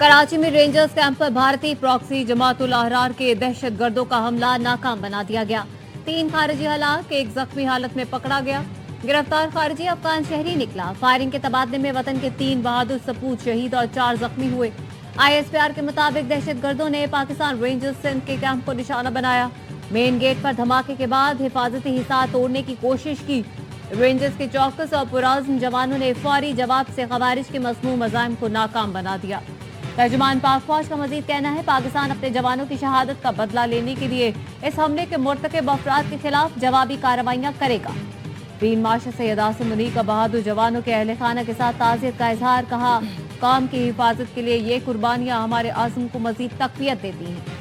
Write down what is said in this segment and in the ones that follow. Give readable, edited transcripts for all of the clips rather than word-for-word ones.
कराची में rangers camp पर भारतीय प्रॉक्सी जमातुल अहरार के दहशतगर्दों का हमला नाकाम बना दिया गया। 3 खारिजी हलाक, 1 जख्मी हालत में पकड़ा गया। गिरफ्तार खारिजी अफगान शहरी निकला। फायरिंग के तबादले में वतन के 3 बहादुर सपूत शहीद और 4 जख्मी हुए। ISPR के मुताबिक दहशतगर्दों ने पाकिस्तान रेंजर्स सिंध के कैंप को निशाना बनाया। मेन गेट पर धमाके के बाद हिफाजती हिसार तोड़ने की कोशिश की। रेंजर्स के चौकस और पुराज़्म जवानों ने फौरी जवाब से खवारिज के मज़मूम मज़ाहिम को नाकाम बना दिया। तर्जुमान पाक फौज का मजीद कहना है, पाकिस्तान अपने जवानों की शहादत का बदला लेने के लिए इस हमले के मुर्तकिब अफराद के खिलाफ जवाबी कार्रवाइयां करेगा। फील्ड मार्शल सैयद आसिम मुनीर का बहादुर जवानों के अहले खाना के साथ ताज़ियत का इजहार। कहा, कौम की हिफाजत के लिए ये कुर्बानियां हमारे आज़म को मजीद तक़वियत देती हैं।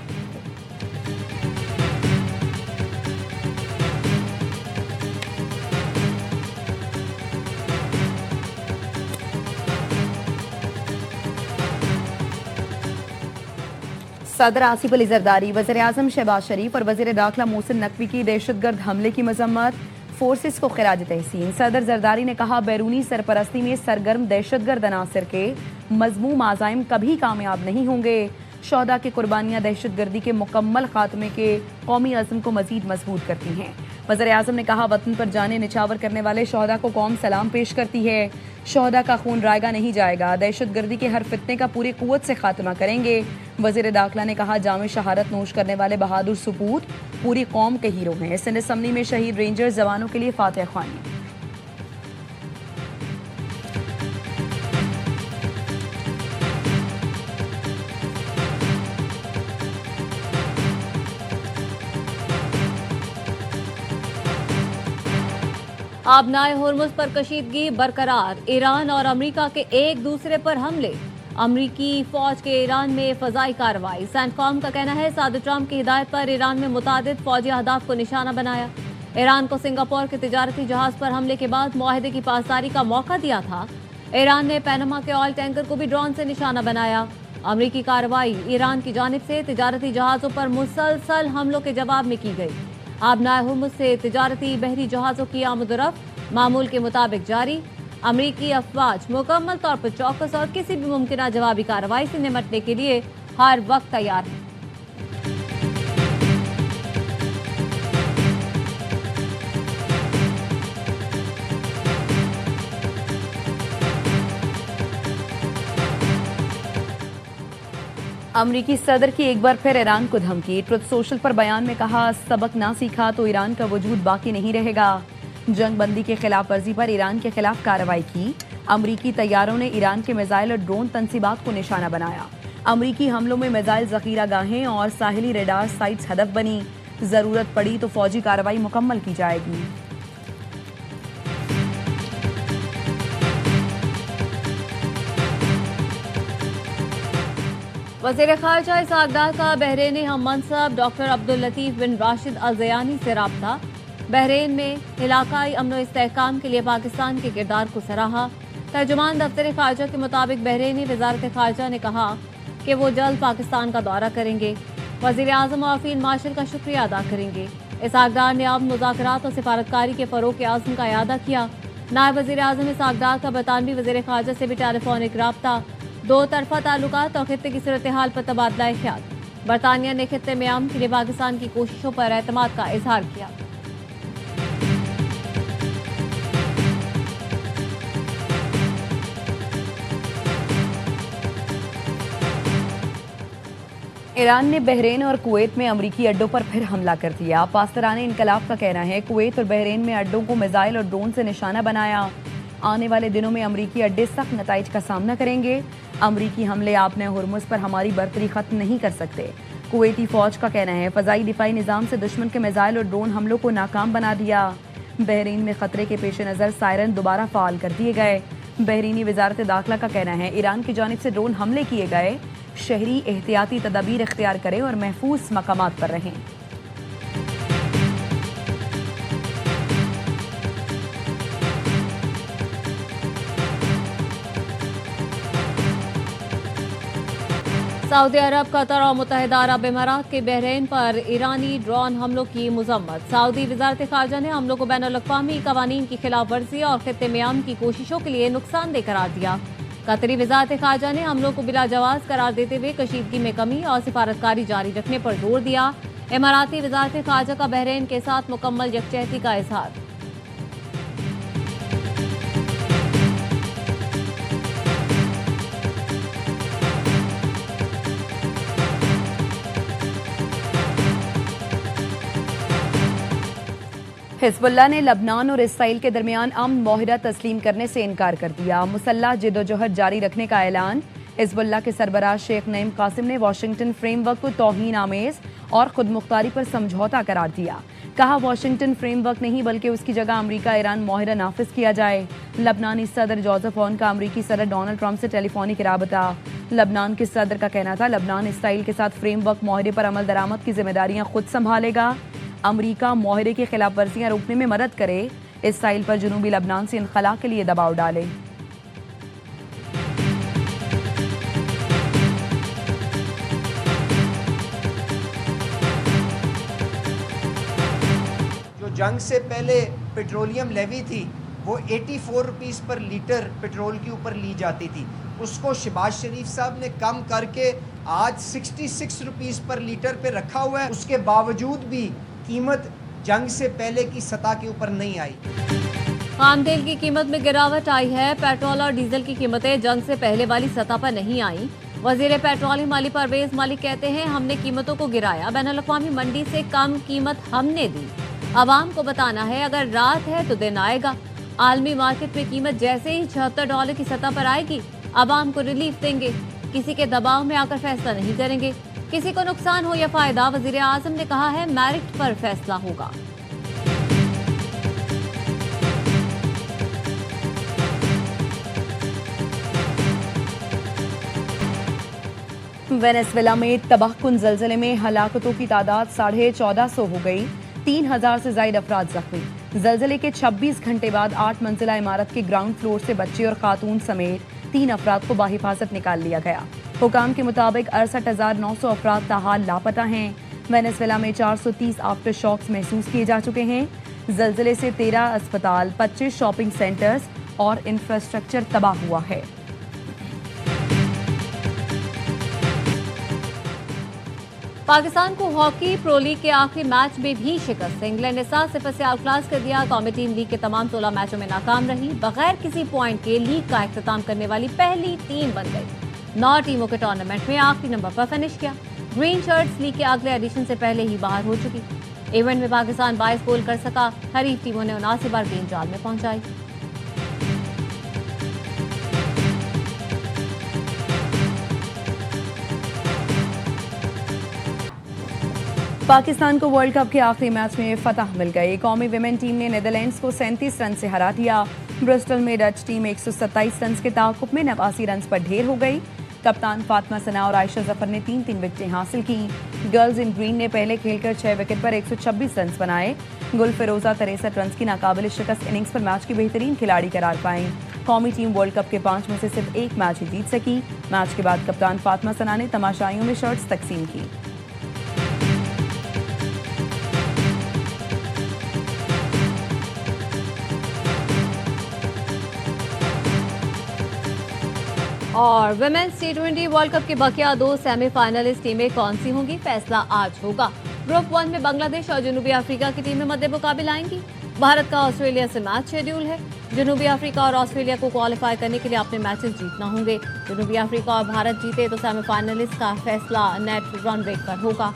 सदर आसिफ अली जरदारी, वज़ीर-ए-आज़म शहबाज शरीफ और वज़ीर दाखिला मोहसिन नकवी की दहशतगर्द हमले की मजम्मत, फोर्सेस को खिराज तहसीन। सदर जरदारी ने कहा, बैरूनी सरपरस्ती में सरगर्म दहशतगर्द अनासर के मज़मूम आज़ाइम कभी कामयाब नहीं होंगे। शोहदा की कुर्बानियाँ दहशतगर्दी के मुकम्मल खात्मे के कौमी अज़्म को मज़ीद मजबूत करती हैं। वज़ीर-ए-आज़म ने कहा, वतन पर जाने निछावर करने वाले शोहदा को कौम सलाम पेश करती है। शोहदा का खून रायगा नहीं जाएगा। दहशतगर्दी के हर फितने का पूरी कुव्वत से खात्मा करेंगे। वज़ीर दाखिला ने कहा, जामे शहादत नोश करने वाले बहादुर सपूत पूरी कौम के हीरो हैं। सिंध असम्बली में शहीद रेंजर्स जवानों के लिए फातिहा ख्वानी। आबनाए हुर्मुज़ पर कशीदगी बरकरार। ईरान और अमरीका के एक दूसरे पर हमले। अमरीकी फौज के ईरान में फजाई कार्रवाई। सेंटकॉम का कहना है, सदर ट्रंप की हिदायत पर ईरान में मुतादिद फौजी अहदाफ को निशाना बनाया। ईरान को सिंगापुर के तिजारती जहाज पर हमले के बाद मुआहदे की पासदारी का मौका दिया था। ईरान ने पैनामा के ऑयल टैंकर को भी ड्रोन से निशाना बनाया। अमरीकी कार्रवाई ईरान की जानिब से तिजारती जहाजों पर मुसलसल हमलों के जवाब में की गई। आबनाए हुर्मुज़ से तिजारती बहरी जहाज़ों की आमद-ओ-रफ्त मामूल के मुताबिक जारी। अमरीकी अफवाज मुकम्मल तौर पर चौकस और किसी भी मुमकिन जवाबी कार्रवाई से निपटने के लिए हर वक्त तैयार हैं। अमरीकी सदर की एक बार फिर ईरान को धमकी। ट्रुथ सोशल पर बयान में कहा, सबक ना सीखा तो ईरान का वजूद बाकी नहीं रहेगा। जंग बंदी के खिलाफ वर्जी पर ईरान के खिलाफ कार्रवाई की। अमरीकी तैयारों ने ईरान के मिसाइल और ड्रोन तंसीबात को निशाना बनाया। अमरीकी हमलों में मिसाइल जखीरा गाहें और साहिली रेडार साइट्स हदफ बनी। जरूरत पड़ी तो फौजी कार्रवाई मुकम्मल की जाएगी। वज़ीर ख़ारजा इसहाक़ डार का बहरीन हम मनसब डॉक्टर अब्दुल लतीफ़ बिन राशिद अल ज़यानी से राब्ता। बहरीन में इलाकाई अमन व इस्तेहकाम के लिए पाकिस्तान के किरदार को सराहा। तर्जुमान दफ्तर ख़ारजा के मुताबिक बहरीनी वज़ारत ख़ारजा ने कहा कि वो जल्द पाकिस्तान का दौरा करेंगे। वज़ीर आज़म और फील्ड मार्शल का शुक्रिया अदा करेंगे। इसहाक़ डार ने अमन मुज़ाकरात और सिफारतकारी के फ़रोग़ के आज़म का इआदा किया। नायब वज़ीर आज़म इसहाक़ डार का बरतानवी वज़ीर ख़ारजा से भी टेलीफोनिक राब्ता। 2 तरफ़ा ताल्लुकात और खित्ते की सूरत हाल पर तबादला ख्याल। बरतानिया ने खित्ते में अमन के लिए पाकिस्तान की कोशिशों पर एतमाद का इजहार किया। ईरान ने बहरीन और कुवैत में अमरीकी अड्डों पर फिर हमला कर दिया। पासदाराने इनकलाब का कहना है, कुवैत और बहरीन में अड्डों को मिसाइल और ड्रोन से निशाना बनाया। आने वाले दिनों में अमरीकी अड्डे सख्त नताइज का सामना करेंगे। अमरीकी हमले आपने हुर्मुज़ पर हमारी बर्तरी खत्म नहीं कर सकते। कुवैती फौज का कहना है, फ़ज़ाई दिफाई निज़ाम से दुश्मन के मिसाइल और ड्रोन हमलों को नाकाम बना दिया। बहरीन में खतरे के पेश नज़र सायरन दोबारा फ़ाल कर दिए गए। बहरीनी वज़ारत दाखिला का कहना है, ईरान की जानिब से ड्रोन हमले किए गए। शहरी एहतियाती तदाबीर इख्तियार करें और महफूज मकामात पर रहें। सऊदी अरब, कतर और मुत्तहिदा अरब इमारात के बहरीन पर ईरानी ड्रोन हमलों की मजम्मत। सऊदी वज़ारत ख़ारजा ने हमलों को बैनुल अक़वामी क़वानीन की खिलाफ वर्जी और खित्ते में अमन की कोशिशों के लिए नुकसानदेह करार दिया। कतरी वजारत खारजा ने हमलों को बिला जवाज करार देते हुए कशीदगी में कमी और सिफारतकारी जारी रखने पर जोर दिया। इमाराती वजारत खारजा का बहरीन के साथ मुकम्मल यकजहती का इजहार। हिजबुल्लाह ने लबनान और इसराइल के दरमियान अमन माहिदा तस्लीम करने से इनकार कर दिया। मुसल्लह जिद्दोजहद जारी रखने का ऐलान। हिजबुल्लाह के सरबराह शेख नईम कासिम ने वाशिंगटन फ्रेमवर्क को तौहीन आमेज और खुद मुख्तारी पर समझौता करार दिया। कहा वाशिंगटन फ्रेमवर्क नहीं बल्कि उसकी जगह अमरीका ईरान माहिदा नाफिज किया जाए। लबनानी सदर जोसेफ ऑन का अमरीकी सदर डोनाल्ड ट्रंप से टेलीफोनिक राबता। लबनान के सदर का कहना था लबनान इसराइल के साथ फ्रेमवर्क माहिदे पर अमल दरामद की जिम्मेदारियां खुद संभालेगा। अमरीका माहिदे की खिलाफ वर्जियां रोकने में मदद करे। इसराइल पर जनूबी लबनान से इनखला के लिए दबाव डाले। जो जंग से पहले पेट्रोलियम लेवी थी वो 84 रुपीस पर लीटर पेट्रोल के ऊपर ली जाती थी, उसको शहबाज शरीफ साहब ने कम करके आज 66 रुपीस पर लीटर पे रखा हुआ है। उसके बावजूद भी कीमत जंग से पहले की सतह के ऊपर नहीं आई। आम तेल की कीमत में गिरावट आई है। पेट्रोल और डीजल की कीमतें जंग से पहले वाली सतह पर नहीं आई। वजीर पेट्रोलियम अली परवेज मलिक कहते हैं हमने कीमतों को गिराया, बैनुल-अक़वामी मंडी से कम कीमत हमने दी। आवाम को बताना है अगर रात है तो दिन आएगा। आलमी मार्केट में कीमत जैसे ही $76 की सतह पर आएगी आवाम को रिलीफ देंगे। किसी के दबाव में आकर फैसला नहीं करेंगे। किसी को नुकसान हो या फायदा, वजीर आजम ने कहा है मेरिट पर फैसला होगा। वेनेजुएला में तबाहकुन जलजले में हलाकतों की तादाद 1450 हो गई। 3000 से ज्यादा अफराद जख्मी। जलजले के 26 घंटे बाद 8 मंजिला इमारत के ग्राउंड फ्लोर से बच्चे और खातून समेत 3 अफराद को बाहिफाजत निकाल लिया गया। हुकाम के मुताबिक 68,900 अफराद ताहाल लापता हैं। वेनेजुएला में 430 आफ्टर शॉक्स महसूस किए जा चुके हैं। जलजले से 13 अस्पताल, 25 शॉपिंग सेंटर्स और इंफ्रास्ट्रक्चर तबाह हुआ है। पाकिस्तान को हॉकी प्रो लीग के आखिरी मैच में भी शिकस्त। इंग्लैंड ने 7-0 से आउटक्लास कर दिया। कौमी टीम लीग के तमाम 16 मैचों में नाकाम रही। बगैर किसी पॉइंट के लीग का इख्तिताम करने वाली पहली टीम बन गई। 9 टीमों के टूर्नामेंट में आखिरी नंबर पर फिनिश किया। ग्रीन शर्ट्स लीग के अगले एडिशन से पहले ही बाहर हो चुकी। इवेंट में पाकिस्तान 22 गोल कर सका। हरीफ टीमों ने 79 बार गेंद जाल में पहुंचाई। पाकिस्तान को वर्ल्ड कप के आखिरी मैच में फतह मिल गई। कौमी विमेन टीम ने नीदरलैंड्स को 37 रन से हरा दिया। ब्रिस्टल में डच टीम 127 रन के ताकुब में 89 रन पर ढेर हो गई। कप्तान फातिमा सना और आयशा जफर ने 3-3 विकेटें हासिल की। गर्ल्स इन ग्रीन ने पहले खेलकर 6 विकेट पर 126 रन बनाए। गुल फिरोजा 63 रन की नाकाबिल शिकस्त इनिंग्स पर मैच की बेहतरीन खिलाड़ी करार पाई। कौमी टीम वर्ल्ड कप के 5 में से सिर्फ 1 मैच ही जीत सकी। मैच के बाद कप्तान फातिमा सना ने तमाशाइयों में शर्ट्स तकसीम की। और वुमेन्स T20 वर्ल्ड कप के बकिया 2 सेमीफाइनलिस्ट टीमें कौन सी होंगी, फैसला आज होगा। ग्रुप 1 में बांग्लादेश और जनूबी अफ्रीका की टीमें मध्य मुकाबले आएंगी। भारत का ऑस्ट्रेलिया से मैच शेड्यूल है। जनूबी अफ्रीका और ऑस्ट्रेलिया को क्वालिफाई करने के लिए अपने मैचेस जीतना होंगे। जनूबी अफ्रीका और भारत जीते तो सेमीफाइनलिस्ट का फैसला नेट रन रेट पर होगा।